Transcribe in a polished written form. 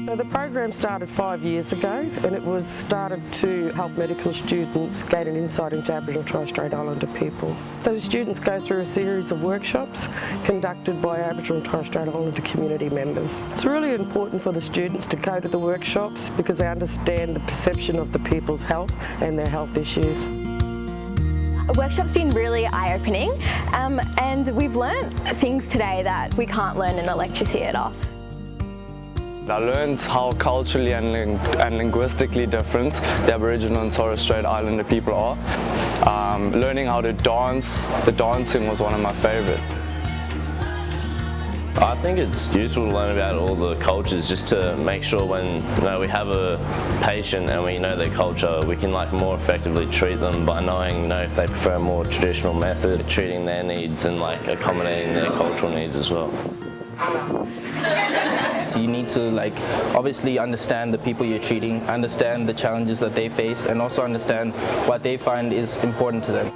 So the program started 5 years ago, and it was started to help medical students gain an insight into Aboriginal and Torres Strait Islander people. So the students go through a series of workshops conducted by Aboriginal and Torres Strait Islander community members. It's really important for the students to go to the workshops because they understand the perception of the people's health and their health issues. The workshop's been really eye-opening, and we've learnt things today that we can't learn in a lecture theatre. I learned how culturally and linguistically different the Aboriginal and Torres Strait Islander people are. Learning how to dance, the dancing was one of my favourite. I think it's useful to learn about all the cultures just to make sure when we have a patient and we know their culture, we can more effectively treat them by knowing if they prefer a more traditional method, treating their needs and accommodating their cultural needs as well. You need to obviously understand the people you're treating, understand the challenges that they face, and also understand what they find is important to them.